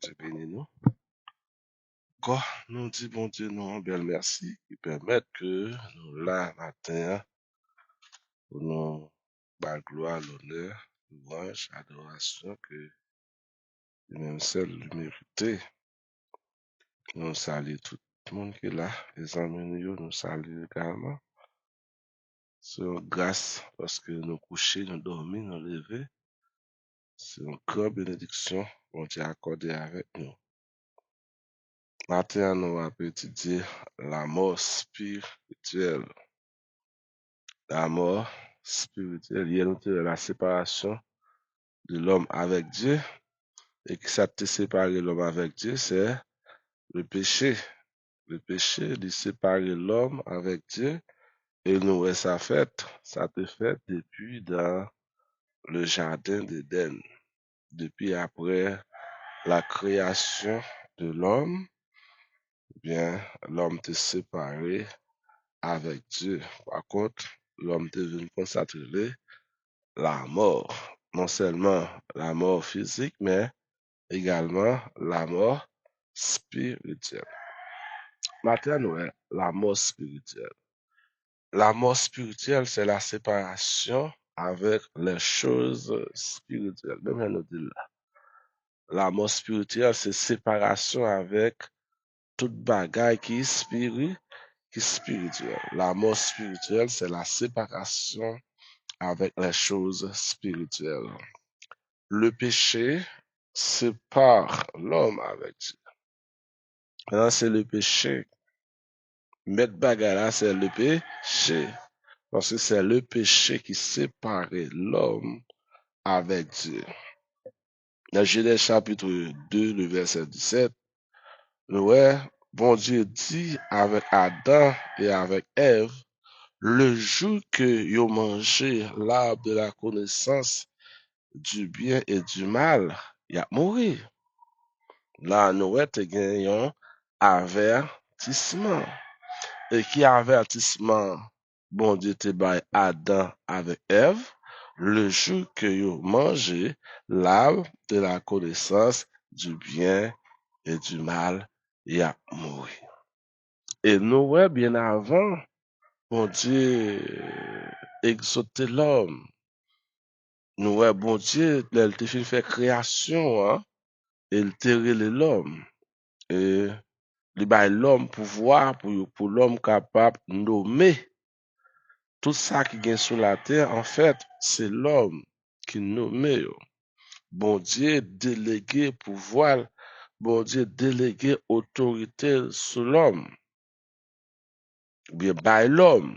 Dieu bénisse nous. Encore, nous dit bon Dieu, nous un bel merci qui permet que nous là matin pour nous la gloire, l'honneur, louange, adoration que même seul lui mérité. Nous saluons tout le monde qui est là, les amis nous saluons également. C'est une grâce parce que nous couchons, nous dormons, nous levons. C'est une grande bénédiction qu'on Dieu a accordé avec nous. Matin, nous allons étudier la mort spirituelle. La mort spirituelle, il y a la séparation de l'homme avec Dieu. Et qui ça te sépare l'homme avec Dieu, c'est le péché. Le péché de séparer l'homme avec Dieu. Et nous, ça te fait depuis dans le jardin d'Éden. Depuis après la création de l'homme, bien, l'homme te séparé avec Dieu. Par contre, l'homme te venu consacrer la mort. Non seulement la mort physique, mais également la mort spirituelle. Maintenant, la mort spirituelle. La mort spirituelle, c'est la séparation avec les choses spirituelles. Même nous dit là. La mort spirituelle, c'est séparation avec toute bagaille qui est spirituelle. La mort spirituelle, c'est la séparation avec les choses spirituelles. Le péché sépare l'homme avec Dieu. Maintenant, c'est le péché. Mettre bagarre là, c'est le péché. Parce que c'est le péché qui sépare l'homme avec Dieu. Dans Genèse chapitre 2, le verset 17, ouais, bon Dieu dit avec Adam et avec Ève, le jour que ils mangé l'arbre de la connaissance du bien et du mal, il a mouru. Là, nous avons avertissement. Et qui avertissement, bon Dieu te bail Adam avec Ève, le jour que vous mangez l'arbre de la connaissance du bien et du mal, il a mouru. Et nous, bien avant, bon Dieu exauté l'homme. Nous, bon Dieu, il te fait création, hein, et il te relève l'homme. Et il bail l'homme pouvoir pour l'homme capable de nommer tout ça qui vient sur la terre, en fait, c'est l'homme qui nomme. Bon Dieu délégué pouvoir, bon Dieu délégué autorité sur l'homme. Bien, by l'homme.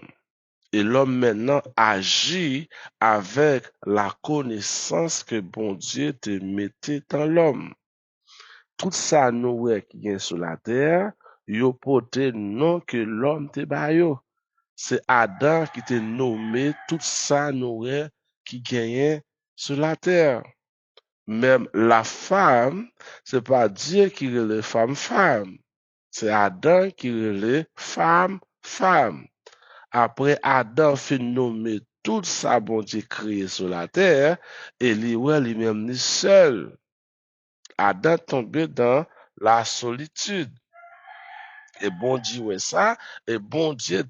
Et l'homme maintenant agit avec la connaissance que bon Dieu te mettait dans l'homme. Tout ça, nous, qui vient sur la terre, yo porté non que l'homme te bayo. C'est Adam qui t'a nommé tout ça nourrit qui gagnait sur la terre. Même la femme, c'est pas Dieu qui relève femme. C'est Adam qui relève femme. Après, Adam fait nommer tout ça bon Dieu créé sur la terre, et lui-même ni seul. Adam tombé dans la solitude. Et bon Dieu, ouais ça, et bon Dieu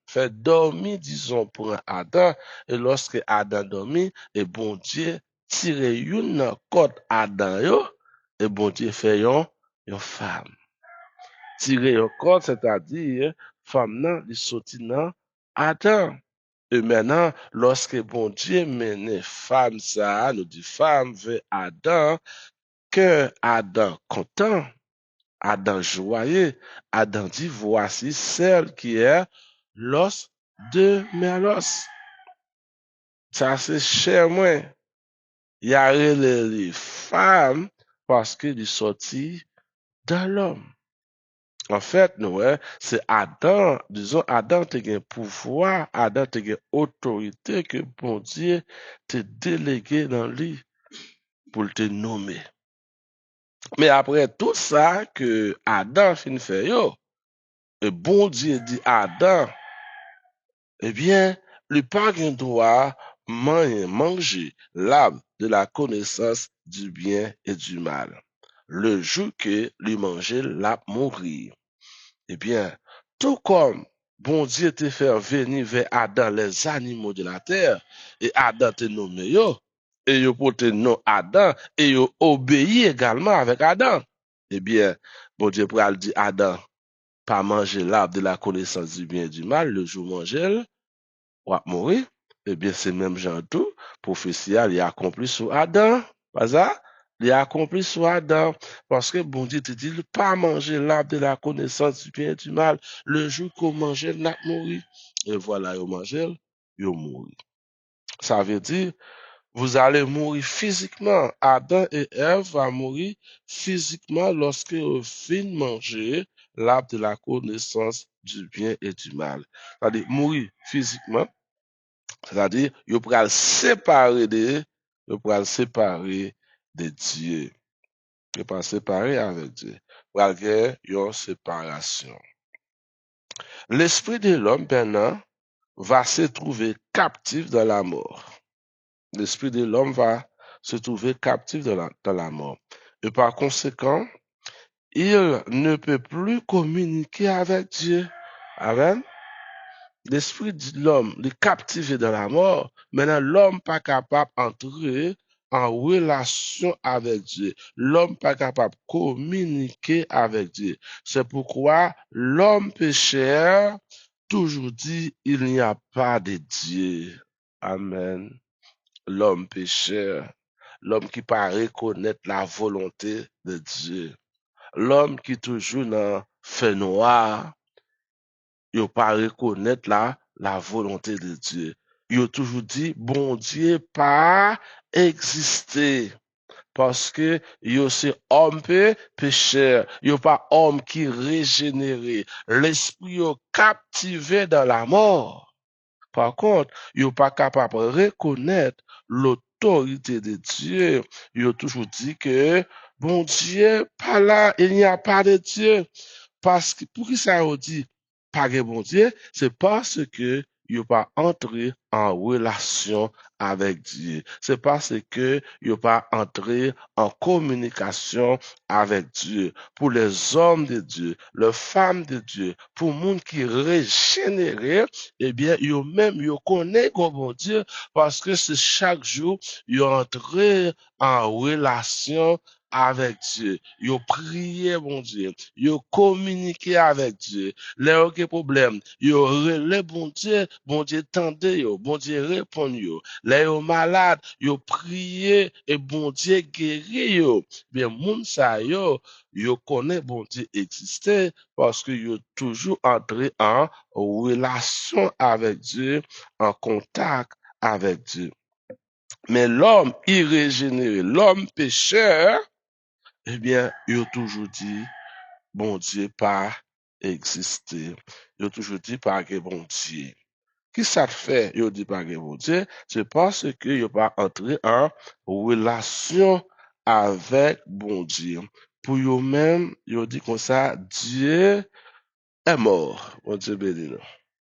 fait dormir, disons, pour Adam, et lorsque Adam dormit, et bon Dieu tire une côte Adam, yo, et bon Dieu fait yon femme. Tire une côte, c'est-à-dire, femme nan, li sorti nan Adam. Et maintenant, lorsque bon Dieu mène femme ça, nous dit femme vers Adam, que Adam content, Adam joyeux, Adam dit, voici celle qui est l'os de mes os. Ça, c'est cher, moi. Il y a les femmes parce qu'il est sorti dans l'homme. En fait, nous, c'est Adam, disons, Adam te gen pouvoir, Adam te gen autorité que bon Dieu te délégué dans lui pour te nommer. Mais après tout ça que Adam fin fait, yo, et bon Dieu dit Adam, eh bien, le pas droit manger l'arbre de la connaissance du bien et du mal. le jour que lui manger la mourir. Eh bien, tout comme bon Dieu te fait venir vers Adam les animaux de la terre, et Adam te nommé yo, et yo porte nom Adam, et yo obéi également avec Adam. Eh bien, bon Dieu pral dit Adam, pas manger l'arbre de la connaissance du bien et du mal, le jour manger, ou à mourir. Eh bien, c'est même genre tout, prophétie, il est accompli sur Adam, pas ça? Il est accompli sur Adam, parce que bon Dieu te dit, pas manger l'arbre de la connaissance du bien et du mal, le jour qu'on mange, il a mourir. Et voilà, il mange, il mourit. Ça veut dire, vous allez mourir physiquement. Adam et Ève vont mourir physiquement lorsque vous finissez de manger l'arbre de la connaissance du bien et du mal. C'est-à-dire, mourir physiquement, c'est-à-dire, vous pourrez séparer de Dieu. Vous pas séparer avec Dieu. Vous avez une séparation. L'esprit de l'homme, maintenant, va se trouver captif dans la mort. L'esprit de l'homme va se trouver captif dans la mort. Et par conséquent, il ne peut plus communiquer avec Dieu. Amen. L'esprit de l'homme est captivé dans la mort. Maintenant, l'homme pas capable d'entrer en relation avec Dieu. L'homme pas capable de communiquer avec Dieu. C'est pourquoi l'homme pécheur toujours dit il n'y a pas de Dieu. Amen. L'homme pécheur, l'homme qui pas reconnaître la volonté de Dieu. L'homme qui toujours dans fait noir, il pas reconnaître la volonté de Dieu. Il toujours dit, bon Dieu pas exister. Parce que yo c'est homme pécheur, yo pas homme qui régénéré. L'esprit yo captivé dans la mort. Par contre, yo pas capable de reconnaître l'autorité de Dieu. Yo toujours dit que, bon Dieu, pas là, il n'y a pas de Dieu. Parce que, pour qui ça on dit, pas de bon Dieu, c'est parce que yo pas entré en relation avec Dieu. C'est parce que yo pas entré en communication avec Dieu. Pour les hommes de Dieu, les femmes de Dieu, pour le monde qui est régénéré, eh bien, yo même, yo connaît bon Dieu parce que c'est chaque jour, yo entré en relation avec Dieu. Yo prié, bon Dieu. Yo communiqué avec Dieu. Les aucun problème. Yo relé, bon Dieu tendez yo. Bon Dieu répond yo. Les yo malade, yo prié et bon Dieu guéri yo. Bien, moun sa yo connaît bon Dieu existait parce que yo toujours entré en relation avec Dieu, en contact avec Dieu. Mais l'homme irrégénéré, l'homme pécheur, eh bien, il a toujours dit, bon Dieu pas exister. Il a toujours dit, pas que bon Dieu. Qui ça fait, il dit pas que bon Dieu? C'est parce que il pas entré en relation avec bon Dieu. Pour eux-mêmes, il dit comme ça, Dieu est mort. Bon Dieu béni nous.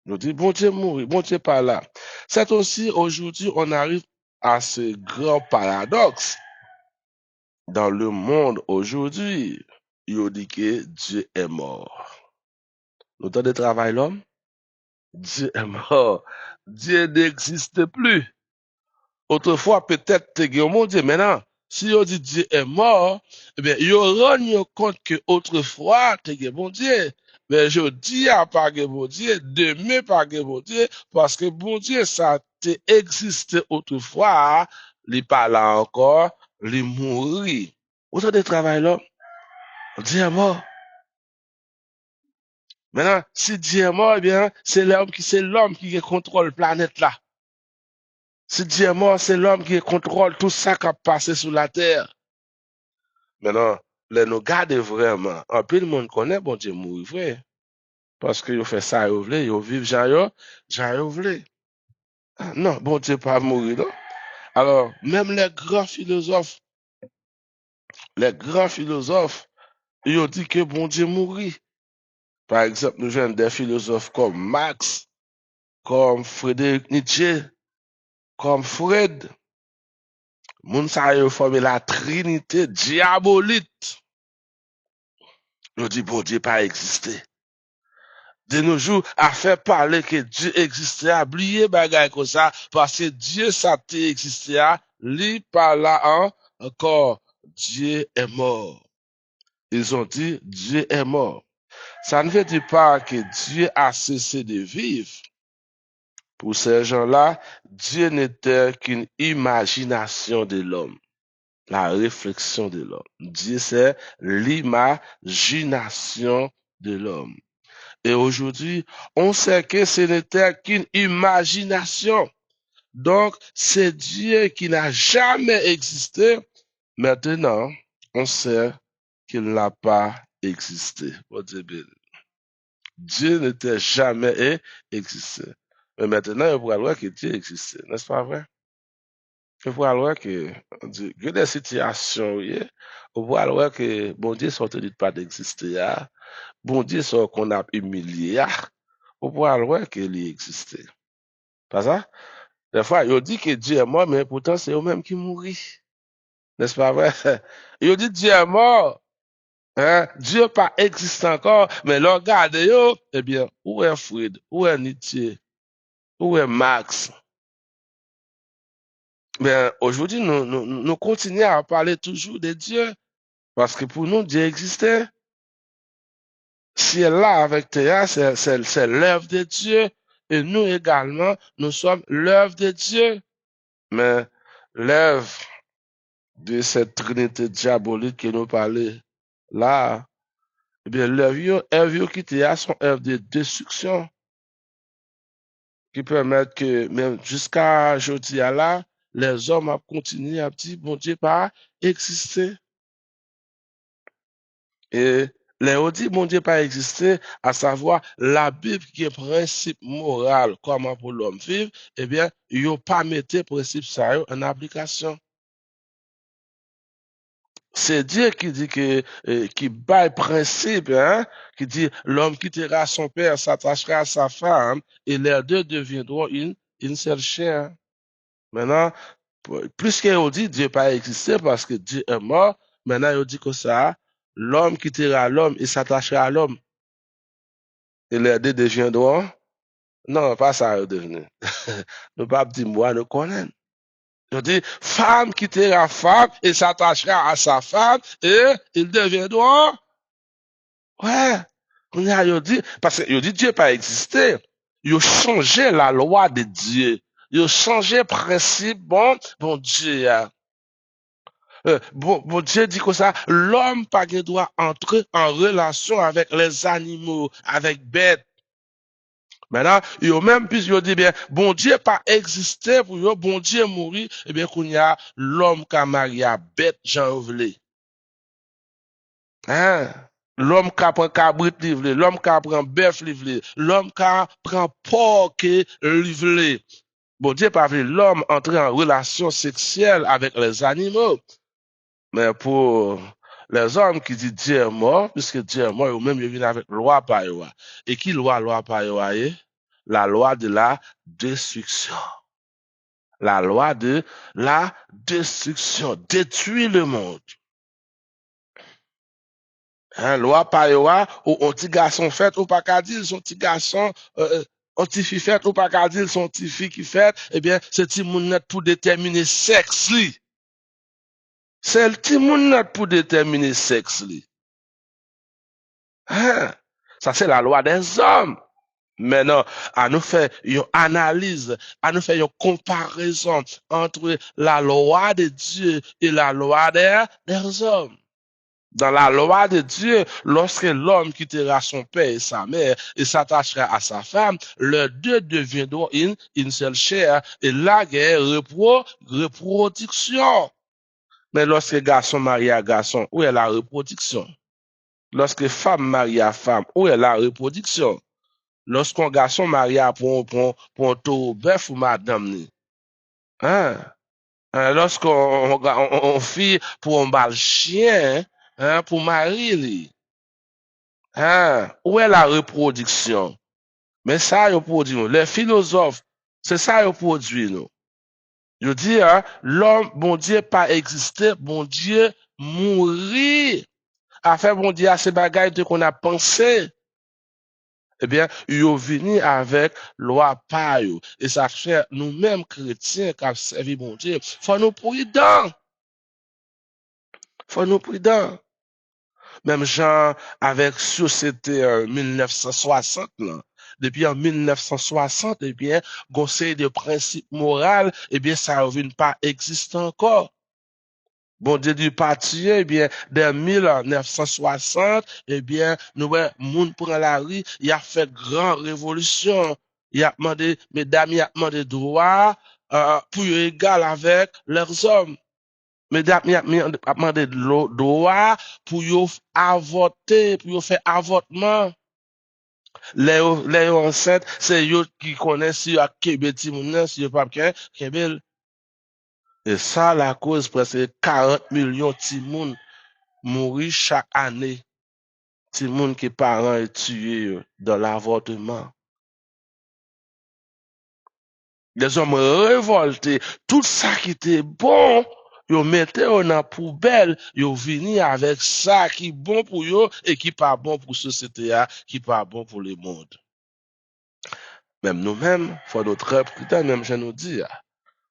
Il dit, bon Dieu mourit, bon Dieu pas là. C'est aussi, aujourd'hui, on arrive à ce grand paradoxe. Dans le monde aujourd'hui, il dit que Dieu est mort. Le temps de travail, l'homme, Dieu est mort. Dieu n'existe plus. Autrefois, peut-être, te mon Dieu, maintenant, si on dit Dieu est mort, eh bien, il rend compte que autrefois, te bon Dieu. Mais je dis à pas que bon Dieu, demain pas que bon Dieu, parce que bon Dieu, ça te existé autrefois, il pas là encore, il mourit. Autant de travail là, Dieu est mort. Maintenant, si Dieu est mort, eh bien, c'est l'homme qui contrôle la planète là. Si Dieu est mort, c'est l'homme qui contrôle tout ça qui a passé sur la terre. Maintenant, les nous garder vraiment. En plus, le monde connaît, bon Dieu mourir vrai. Parce que vous fait ça, vous voulez, vous vivez, vous voulez. Ah, non, bon Dieu pas mourir, non? Alors, même les grands philosophes, ils ont dit que bon Dieu mourit. Par exemple, nous avons des philosophes comme Marx, comme Friedrich Nietzsche, comme Freud. Moun sa yo formé la trinité diabolique. Yo dit, bon Dieu pas existé. De nos jours, à faire parler que Dieu existait, à oublier bagay comme ça, parce que Dieu, ça existé, li par là, encore, Dieu est mort. Ils ont dit, Dieu est mort. Ça ne veut dire pas que Dieu a cessé de vivre. Pour ces gens-là, Dieu n'était qu'une imagination de l'homme, la réflexion de l'homme. Dieu, c'est l'imagination de l'homme. Et aujourd'hui, on sait que ce n'était qu'une imagination. Donc, c'est Dieu qui n'a jamais existé. Maintenant, on sait qu'il n'a pas existé. Dieu n'était jamais existé. Mais maintenant, on pourra voir que Dieu existait. N'est-ce pas vrai? On pourra voir que, il y a des situations, oui, on pourra voir que, bon Dieu, sont tenus pas d'exister, bon Dieu, sont qu'on a humilié, on pourra voir qu'il existait. Pas ça? Des fois, ils dit que Dieu est mort, mais pourtant, c'est eux-mêmes qui mourent. N'est-ce pas vrai? Ils dit Dieu est mort. Hein? Dieu pas existe encore, mais le regarde, yo, eh bien, où est Fred? Où est Nietzsche? Où est Max? Mais aujourd'hui, nous continuons à parler toujours de Dieu, parce que pour nous, Dieu existait. Si elle est là avec Théa, c'est l'œuvre de Dieu. Et nous également, nous sommes l'œuvre de Dieu. Mais l'œuvre de cette trinité diabolique que nous parlons là, eh bien, l'œuvre qui Théa sont œuvre de destruction, qui permettent que même jusqu'à aujourd'hui là, les hommes ont continué à dire, bon Dieu, pas exister. Et les dit, bon Dieu, pas exister, à savoir la Bible qui est principe moral, comment pour l'homme vivre, eh bien, ils n'ont pas mis principe ça en application. C'est Dieu qui dit que, qui baille principe, hein, qui dit l'homme quittera son père, s'attachera à sa femme, et les deux deviendront une seule chair. Maintenant, plus qu'on dit Dieu pas existé parce que Dieu est mort, maintenant il dit que ça, l'homme quittera l'homme et s'attachera à l'homme. Et les deux deviendront, non, pas ça, devenu. Nous pas dire moi, nous connaissons. Il dit, femme quittera femme et s'attachera à sa femme et ils deviendront, ouais. On a dit, parce que dit Dieu pas existé. Il a changé la loi de Dieu. Il a changé le principe, bon Dieu. Bon Dieu dit que ça, l'homme pas doit entrer en relation avec les animaux, avec bêtes. Maintenant, il y a même plus, il dit bien, bon Dieu pas existé pour eux, bon Dieu mourir, eh bien, qu'on y a l'homme qui a marié à bête, Jean voulé. Hein? L'homme qui prend cabrit livré, l'homme qui prend bœuf livré, l'homme qui prend porc livré. Bon Dieu pas vu l'homme entrer en relation sexuelle avec les animaux. Mais pour les hommes qui disent Dieu est mort, puisque Dieu est mort, eux-mêmes, ils viennent avec loi par eux. Et qui loi par eux? La loi de la destruction. La loi de la destruction. Détruire le monde. Hein, loi par eux, ou un petit garçon fait, ou pas qu'à dire, son petit garçon, un petit fille fait, ou pas qu'à dire, son petit fille qui fait, eh bien, c'est petit monde pour déterminer sexe, li. C'est le petit monde pour déterminer sexe, li. Hein? Ça, c'est la loi des hommes. Maintenant, à nous faire une analyse, à nous faire une comparaison entre la loi de Dieu et la loi des hommes. Dans la loi de Dieu, lorsque l'homme quittera son père et sa mère et s'attachera à sa femme, les deux deviendront une seule chair et là, il y a reproduction. Mais lorsque garçon marie à garçon, où est la reproduction? Lorsque femme marie à femme, où est la reproduction? Lorsqu'un garçon marie pour un taureau bœuf ou madame, hein? Lorsqu'on fille pour un bal chien, hein, pour marier, hein? Où est la reproduction? Mais ça, ils produisent. Les philosophes, c'est ça qu'ils produisent, nous. Je dis, hein, l'homme, bon Dieu, pas existé, bon Dieu, mourir. Affaire bon Dieu, c'est bagaille de qu'on a pensé. Eh bien, yo vini avec loi pa yo. Et ça fait nous-mêmes chrétiens qui servi bon Dieu, faut nous prudents. Faut nous prudents. Même gens avec société en 1960 là. Depuis en 1960, eh bien, conseil de principe moral, eh bien, ça ne pas exister encore. Bon Dieu du parti, eh bien, dès 1960, eh bien, nous, moun prend la rue, il a fait grande révolution. Il a demandé, mesdames, il a demandé droit, pour égal avec leurs hommes. Mesdames, il a demandé droit pour avorter, pour faire avortement. Les enceintes, c'est eux qui connaissent si à Québec, si pas Québec. Et ça, la cause, presque 40 millions de timoun mourir chaque année. Timoun qui parents est tué dans l'avortement. Les hommes révoltés, tout ça qui était bon, ils mettaient dans la poubelle, ils vini avec ça qui est bon pour eux et qui pas bon pour la société, qui pas bon pour le monde. Même nous-mêmes, faut notre très prudent, même je nous dis,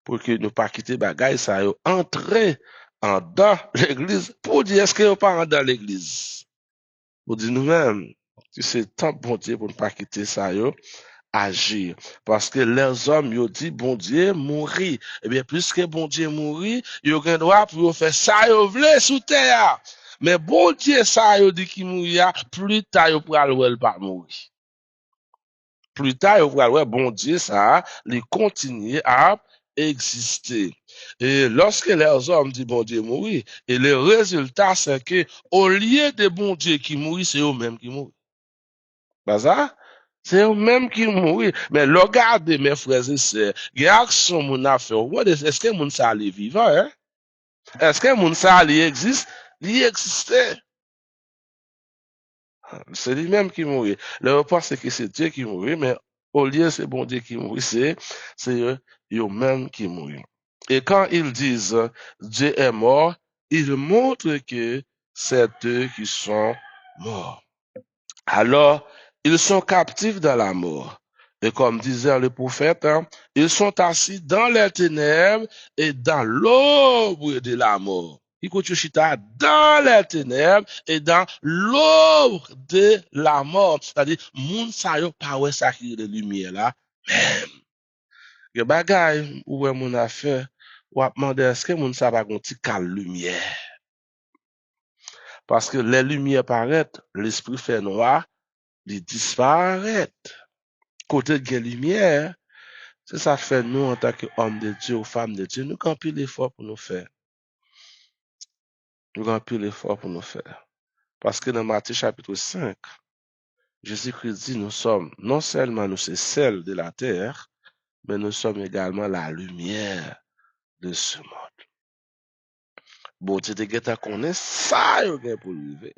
pour que nous pas quitter bagaille ça, entrer en dans l'église pour dire est-ce que pas dans l'église. Pour dire nous-mêmes, c'est tant bon Dieu pour ne pas quitter ça, agir. Parce que les hommes, ils dit, bon Dieu, mourir. Eh bien, puisque bon Dieu mourir, ils ont un droit pour faire ça, ils veulent sous terre. Mais bon Dieu, ça, ils dit qu'il mourir, plus tard, ils pourront pas mourir. Plus tard, ils pourront bon Dieu, ça, il continue à exister. Et lorsque les hommes disent bon Dieu mourir, et le résultat, c'est que, au lieu de bon Dieu qui mourit, c'est eux-mêmes qui mourent. Pas ça? C'est eux-mêmes qui mourent. Mais regardez, mes frères et sœurs, il y a action mon affaire. Est-ce que mon ça est vivant, hein? Est-ce que mon ça existe? Il existait. C'est lui-même qui mourit. Le pense que c'est Dieu qui mourit, mais au lieu c'est bon Dieu qui mourit, c'est eux-mêmes qui mourent. Et quand ils disent Dieu est mort, ils montrent que c'est eux qui sont morts. Alors, ils sont captifs dans la mort. Et comme disait le prophète, hein, ils sont assis dans les ténèbres et dans l'ombre de la mort. Écoute, chita dans les ténèbres et dans l'ombre de la mort. C'est-à-dire, moun sa yo pa wè sa ki de lumière là. Même. Ge bagay ou wè moun a fait, ou ap mande eske moun sa pa gon ti kal lumière. Parce que les lumières paraissent, l'esprit fait noir, ils disparaissent. Côté de lumière, c'est ça fait nous en tant qu'hommes de Dieu ou femmes de Dieu, nous campons l'effort pour nous faire. Nous campons l'effort pour nous faire. Parce que dans Matthieu chapitre 5, Jésus-Christ dit, nous sommes, non seulement nous c'est celle de la terre, mais nous sommes également la lumière de ce monde. Bon, tu te connais ça, pour lui.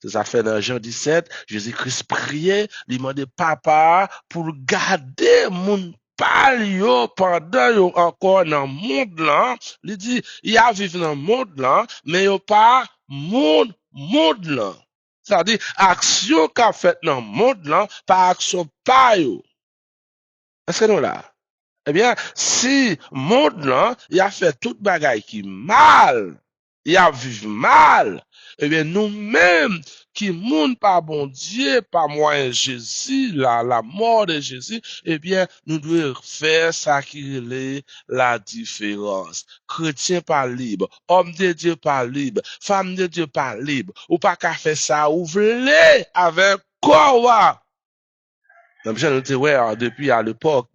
C'est ça fait dans Jean 17, Jésus-Christ priait, il demandait papa pour garder mon palio pendant yo encore dans le monde là. Il dit, il y a vivre dans le monde là, mais il pas monde là. C'est-à-dire, action qu'a fait dans le monde là, pas action pas yo. Est-ce que nous là? Eh bien, si monde là, il a fait toute bagaille qui mal, il a vécu mal, eh bien, nous-mêmes, qui monde par bon Dieu, par moyen de Jésus, la mort de Jésus, eh bien, nous devons faire ça qui est la différence. Chrétien pas libre, homme de Dieu pas libre, femme de Dieu pas libre, ou pas qu'à faire ça, ou voulez avec quoi? Donc, je nous ouais, depuis à l'époque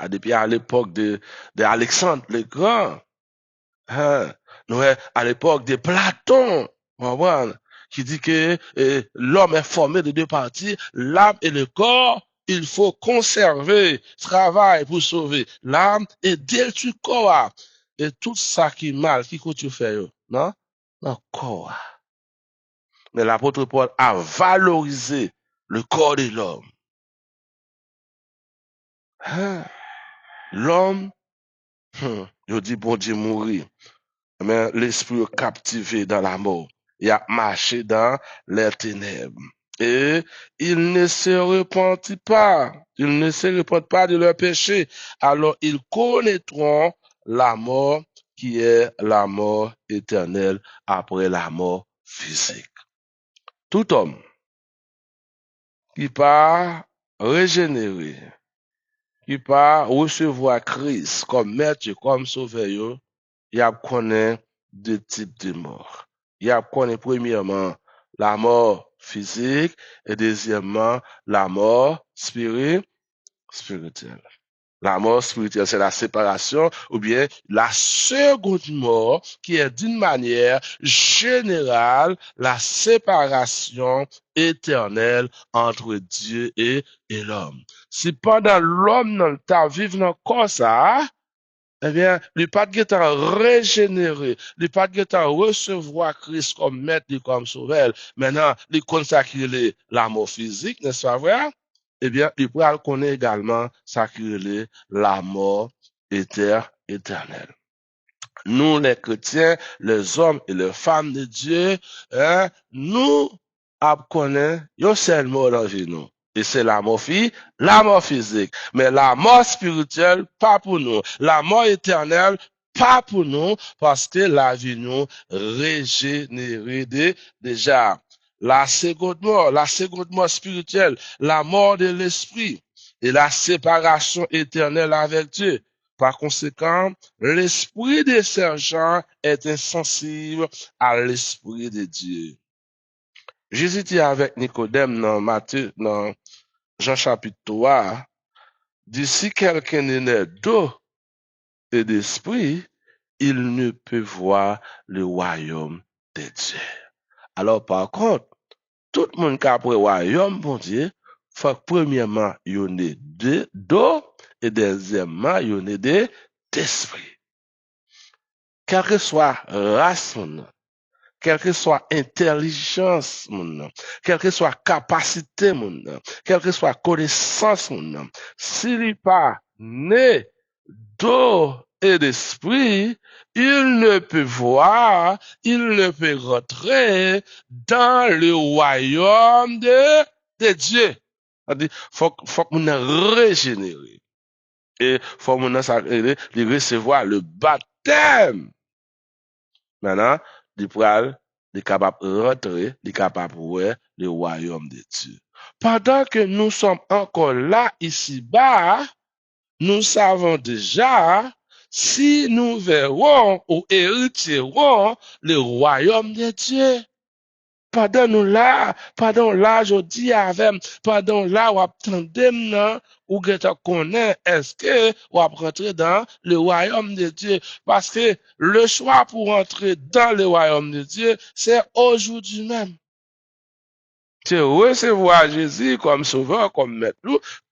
depuis à l'époque de Alexandre le Grand, hein, à l'époque de Platon, qui dit que l'homme est formé de deux parties, l'âme et le corps. Il faut conserver, travail pour sauver l'âme et détruire le corps. Et tout ça qui est mal, qui que tu fais, non? Non, corps. Mais l'apôtre Paul a valorisé le corps de l'homme. Hein? L'homme, il dit bon Dieu mourir. mais l'esprit est captivé dans la mort. Il a marché dans les ténèbres. Et il ne se repentit pas. Ils ne se repentent pas de leur péché. Alors ils connaîtront la mort qui est la mort éternelle après la mort physique. Tout homme qui part régénérer, qui part recevoir Christ comme maître et comme sauveur, il a connaît deux types de morts. Il a connaît premièrement la mort physique et deuxièmement la mort spirituelle. La mort spirituelle, c'est la séparation ou bien la seconde mort qui est d'une manière générale la séparation éternelle entre Dieu et l'homme. Si pendant l'homme dans le temps vivre dans le corps ça, eh bien, le pas de temps régénéré, le pas de temps recevoir Christ comme maître et comme sauveur. Maintenant, il consacrer la mort physique, n'est-ce pas vrai? Eh bien, il pourra connaître également sacrer la mort éternelle. Nous, les chrétiens, les hommes et les femmes de Dieu, hein, nous connaissons une seule mort dans la vie, nous. Et c'est la mort physique. Mais la mort spirituelle, pas pour nous. La mort éternelle, pas pour nous, parce que la vie nous régénérée déjà. La seconde mort spirituelle, la mort de l'esprit et la séparation éternelle avec Dieu. Par conséquent, l'esprit des sergents est insensible à l'esprit de Dieu. Jésus dit avec Nicodème dans Matthieu, dans Jean chapitre 3, dit si quelqu'un n'est né d'eau et d'esprit, il ne peut voir le royaume de Dieu. Alors par contre, tout le monde qui a pris le royaume, bon Dieu, faut que premièrement, il y ait d'eau et deuxièmement, il y ait d'esprit. Quelle que soit race, quelle que soit intelligence, quelle que soit capacité, quelle que soit connaissance, s'il n'est pas né d'eau et d'esprit, il ne peut voir, il ne peut rentrer dans le royaume de Dieu. C'est-à-dire, faut que nous régénérer. Et faut que nous recevoir le baptême. Maintenant, il est capable de rentrer, il est capable de voir le royaume de Dieu. Pendant que nous sommes encore là, ici-bas, nous savons déjà si nous verrons ou hériterons le royaume de Dieu. Pendant là, je dis avec, pendant là, ou attendez ou que tu connais, est-ce que ou rentrer dans le royaume de Dieu? Parce que le choix pour entrer dans le royaume de Dieu, c'est aujourd'hui même. C'est recevoir Jésus comme sauveur, comme maître,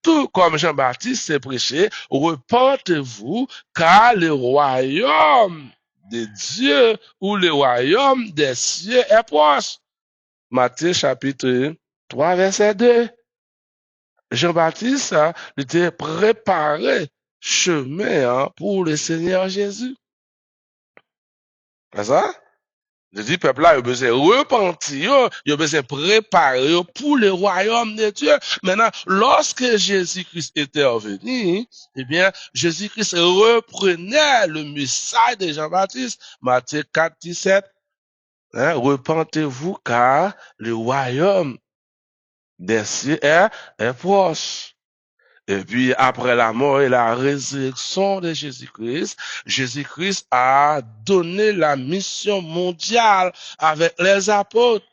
tout comme Jean-Baptiste s'est prêché, repentez-vous, car le royaume de Dieu ou le royaume des cieux est proche. Matthieu chapitre 3, verset 2. Jean-Baptiste, il était préparé chemin pour le Seigneur Jésus. C'est ça? Je dis, peuple là, il a besoin de repentir, il a besoin de préparer pour le royaume de Dieu. Maintenant, lorsque Jésus-Christ était revenu, eh bien, Jésus-Christ reprenait le message de Jean-Baptiste. Matthieu 4, 17. Repentez-vous car le royaume des cieux est proche. Et puis, après la mort et la résurrection de Jésus-Christ, Jésus-Christ a donné la mission mondiale avec les apôtres.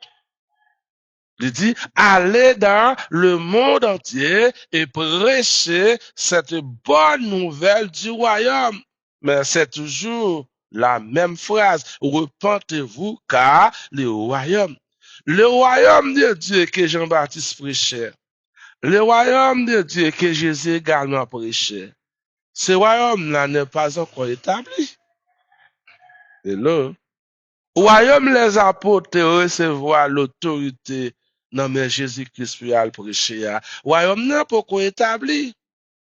Il dit, allez dans le monde entier et prêchez cette bonne nouvelle du royaume. Mais c'est toujours la même phrase. Repentez-vous car le royaume de Dieu que Jean-Baptiste prêchait, le royaume de Dieu que Jésus également prêchait, ce royaume-là n'est pas encore établi. Hello. Royaume les apôtres recevoir l'autorité non mais Jésus-Christ puis le prêcher. Royaume n'est pas encore établi.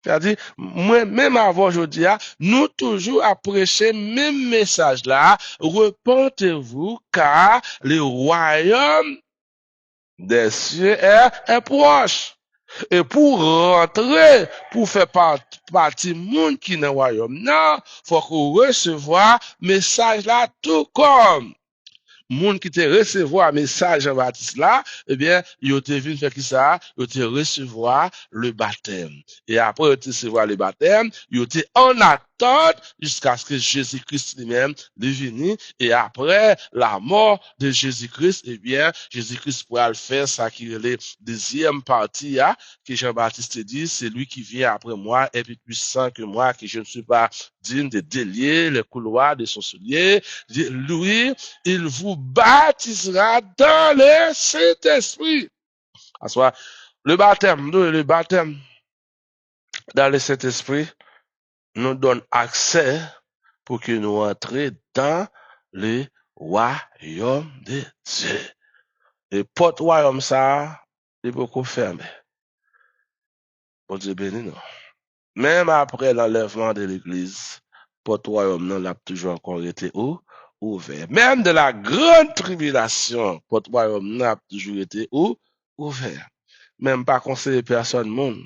C'est-à-dire, moi, même avant aujourd'hui, nous toujours à prêcher même message là, repentez-vous car le royaume des cieux est proche. Et pour rentrer, pour faire partie monde qui est dans le royaume, non, faut qu'on recevoir message là tout comme moun qui te recevoir message Jean-Baptiste là, eh bien, yo te venu faire qui ça? Yo te recevoir le baptême. Et après, yo te recevoir le baptême, yo te en attente jusqu'à ce que Jésus-Christ lui-même devienne. Et après la mort de Jésus-Christ, eh bien, Jésus-Christ pourra le faire, ça qui est la deuxième partie, hein, que Jean-Baptiste dit, c'est lui qui vient après moi, est plus puissant que moi, que je ne suis pas digne de délier les couloirs de son soulier. Lui, il vous baptisera dans le Saint-Esprit. Le baptême dans le Saint-Esprit nous donne accès pour que nous entrions dans le royaume de Dieu. Et porte royaume ça, il peut qu'on ferme. Bon Dieu béni nous. Même après l'enlèvement de l'Église, porte royaume non l'a toujours encore été ouvert. Même de la grande tribulation, porte royaume n'a toujours été ouvert. Même pas conseiller personne monde.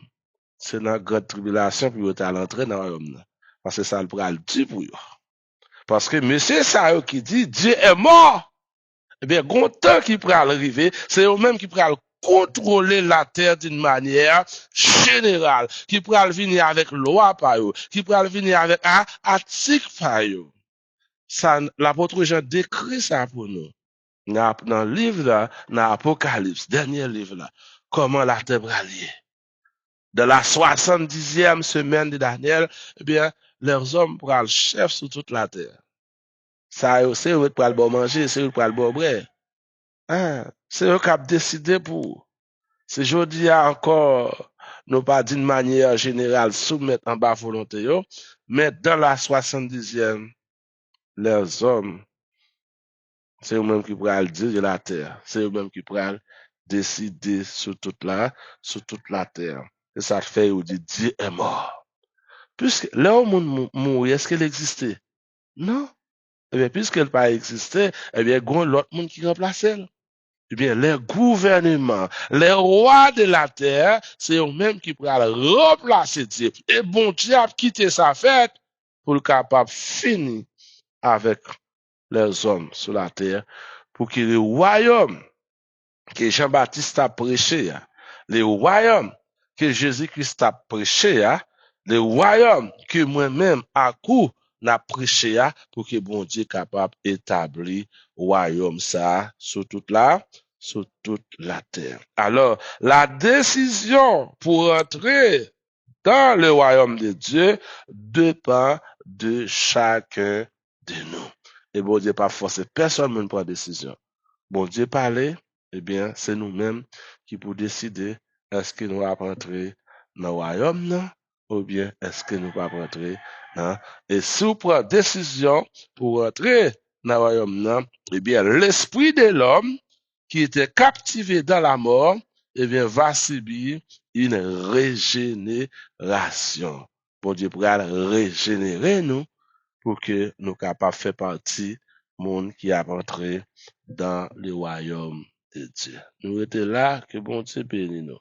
C'est dans la grande tribulation puis vous à l'entrée dans le royaume. Parce que ça le pral dit pour eux. Parce que monsieur ça qui dit Dieu est mort. Eh bien, grand temps qui pral arriver, c'est eux-mêmes qui pral contrôler la terre d'une manière générale, qui pral venir avec loi par eux, qui pral venir avec article par eux. Ça, l'apôtre Jean décrit ça pour nous. Dans le livre là, dans l'Apocalypse, dernier livre là, comment la terre bralier. De la 70e semaine de Daniel, eh bien, leurs hommes pral le chef sur toute la terre. Ça, c'est eux qui pral bon manger, c'est eux qui pral bon bread. Hein? C'est eux qui ont décidé pour. C'est aujourd'hui encore, nous pas d'une manière générale soumettre en bas volonté, mais dans la 70e, leurs hommes, c'est eux-mêmes qui pourraient dire de la terre. C'est eux-mêmes qui pourraient décider sur toute la terre. Et ça fait, où dit, Dieu est mort. Puisque là où monde mourit, est-ce qu'elle existait? Non. Eh bien, puisqu'elle n'a pas existé, eh bien, il y a l'autre monde qui remplace elle. Eh bien, les gouvernements, les rois de la terre, c'est eux-mêmes qui pourraient remplacer Dieu. Et bon Dieu a quitté sa fête pour le capable finir avec les hommes sur la terre, pour que le royaume que Jean-Baptiste a prêché, le royaume que Jésus-Christ a prêché, le royaume que moi-même à coup n'a prêché pour que bon Dieu capable d'établir royaume ça sur toute la terre. Alors, la décision pour entrer dans le royaume de Dieu dépend de chacun de nous. Et bon Dieu pas forcer personne ne prend décision. Bon Dieu parler, eh bien, c'est nous-mêmes qui pour décider est-ce que nous va rentrer dans le royaume, non? Ou bien est-ce que nous va rentrer, non? Et si vous prenez décision pour rentrer dans le royaume, non, eh bien, l'esprit de l'homme qui était captivé dans la mort, eh bien, va subir une régénération. Bon Dieu pourra régénérer nous pour que nous capables faire partie monde qui a entré dans le royaume de Dieu. Nous étions là, que bon Dieu bénisse nous.